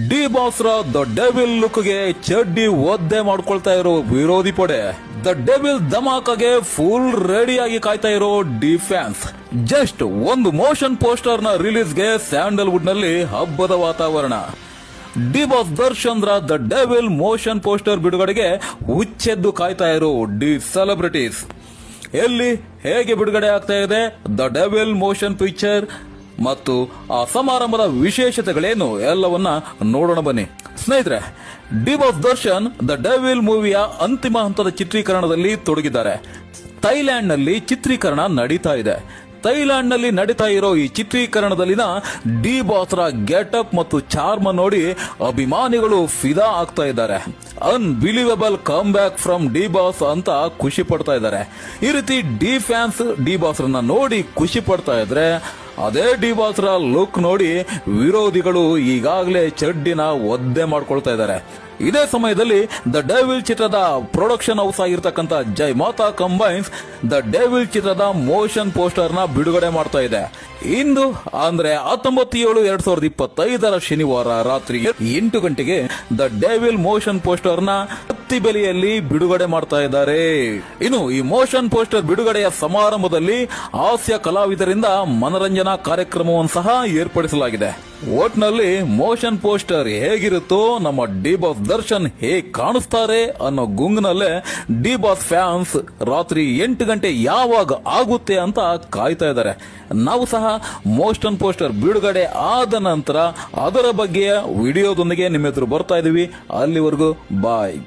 D ಬಾಸ್ರ the devil ಲುಕ್ಗೆ ಚಡ್ಡಿ ಒದ್ದೆ ಮಾಡ್ಕೊಳ್ತಾ ಇರೋ ವಿರೋಧಿ ಪಡೆ, ದ ಡೆವಿಲ್ ಧಮಾಕಾಗೆ ಫುಲ್ ರೆಡಿಯಾಗಿ ಕಾಯ್ತಾ ಇರೋ ಡಿ ಫ್ಯಾನ್ಸ್. ಜಸ್ಟ್ ಒಂದು ಮೋಷನ್ ಪೋಸ್ಟರ್ ನ ರಿಲೀಸ್ಗೆ ಸ್ಯಾಂಡಲ್ವುಡ್ ನಲ್ಲಿ ಹಬ್ಬದ ವಾತಾವರಣ. ಡಿ ಬಾಸ್ ದರ್ಶನ್ ರ ದ ಡೆವಿಲ್ ಮೋಷನ್ ಪೋಸ್ಟರ್ ಬಿಡುಗಡೆಗೆ ಹುಚ್ಚೆದ್ದು ಕಾಯ್ತಾ ಇರೋ ಡಿ ಸೆಲೆಬ್ರಿಟೀಸ್. ಎಲ್ಲಿ ಹೇಗೆ ಬಿಡುಗಡೆ ಆಗ್ತಾ ಇದೆ ದ ಡೆವಿಲ್ ಮೋಷನ್ ಪಿಕ್ಚರ್ ಮತ್ತು ಆ ಸಮಾರಂಭದ ವಿಶೇಷತೆಗಳೇನು ಎಲ್ಲವನ್ನ ನೋಡೋಣ ಬನ್ನಿ ಸ್ನೇಹಿತರೆ. D boss Darshan the devil ಮೂವಿಯ ಅಂತಿಮ ಹಂತದ ಚಿತ್ರೀಕರಣದಲ್ಲಿ ತೊಡಗಿದ್ದಾರೆ. ಥೈಲ್ಯಾಂಡ್ ನಲ್ಲಿ ಚಿತ್ರೀಕರಣ ನಡೀತಾ ಇದೆ. ಥೈಲ್ಯಾಂಡ್ ನಲ್ಲಿ ನಡೀತಾ ಇರೋ ಈ ಚಿತ್ರೀಕರಣದಲ್ಲಿನ ಡಿ ಬಾಸ್ರ ಗೆಟಪ್ ಮತ್ತು ಚಾರ್ಮ್ ನೋಡಿ ಅಭಿಮಾನಿಗಳು ಫಿದಾ ಆಗ್ತಾ ಇದ್ದಾರೆ. Unbelievable come back from D boss ಅಂತ ಖುಷಿ ಪಡ್ತಾ ಇದ್ದಾರೆ. ಈ ರೀತಿ ಡಿ ಫ್ಯಾನ್ಸ್ ಡಿ ಬಾಸ್ರನ್ನ ನೋಡಿ ಖುಷಿ ಪಡ್ತಾ ಇದ್ರೆ, ಅದೇ ಡಿ ಬಾಸ್ರ ಲುಕ್ ನೋಡಿ ವಿರೋಧಿಗಳು ಈಗಾಗಲೇ ಚಡ್ಡಿನ ಒದ್ದೆ ಮಾಡ್ಕೊಳ್ತಾ ಇದ್ದಾರೆ. ಇದೇ ಸಮಯದಲ್ಲಿ ದ ಡೆವಿಲ್ ಚಿತ್ರದ ಪ್ರೊಡಕ್ಷನ್ ಹೌಸ್ ಆಗಿರ್ತಕ್ಕಂಥ ಜೈ ಮಾತಾ ಕಂಬೈನ್ಸ್ ದ ಡೆವಿಲ್ ಚಿತ್ರದ ಮೋಷನ್ ಪೋಸ್ಟರ್ ನ ಬಿಡುಗಡೆ ಮಾಡ್ತಾ ಇದೆ. ಇಂದು ಅಂದ್ರೆ 19/7/2025 ಶನಿವಾರ ರಾತ್ರಿ 8 ಗಂಟೆಗೆ ದ ಡೆವಿಲ್ ಮೋಷನ್ ಪೋಸ್ಟರ್ ನ ಹತ್ತಿ ಬೆಲೆಯಲ್ಲಿ ಬಿಡುಗಡೆ ಮಾಡ್ತಾ ಇದ್ದಾರೆ. ಇನ್ನು ಈ ಮೋಷನ್ ಪೋಸ್ಟರ್ ಬಿಡುಗಡೆಯ ಸಮಾರಂಭದಲ್ಲಿ ಹಾಸ್ಯ ಕಲಾವಿದರಿಂದ ಮನರಂಜನಾ ಕಾರ್ಯಕ್ರಮವನ್ನು ಸಹ ಏರ್ಪಡಿಸಲಾಗಿದೆ. ಒಟ್ನಲ್ಲಿ ಮೋಷನ್ ಪೋಸ್ಟರ್ ಹೇಗಿರುತ್ತೋ ನಮ್ಮ ಡಿ ಬಾಸ್ ದರ್ಶನ್ ಹೇಗೆ ಕಾಣಿಸ್ತಾರೆ ಅನ್ನೋ ಗುಂಗಿನಲ್ಲೇ ಡಿ ಬಾಸ್ ಫ್ಯಾನ್ಸ್ ರಾತ್ರಿ 8 ಗಂಟೆ ಯಾವಾಗ ಆಗುತ್ತೆ ಅಂತ ಕಾಯ್ತಾ ಇದ್ದಾರೆ. ನಾವು ಸಹ ಮೋಷನ್ ಪೋಸ್ಟರ್ ಬಿಡುಗಡೆ ಆದ ನಂತರ ಅದರ ಬಗ್ಗೆ ವಿಡಿಯೋದೊಂದಿಗೆ ನಿಮ್ಮ ಎದುರು ಬರ್ತಾ ಇದೀವಿ. ಅಲ್ಲಿವರೆಗೂ ಬಾಯ್.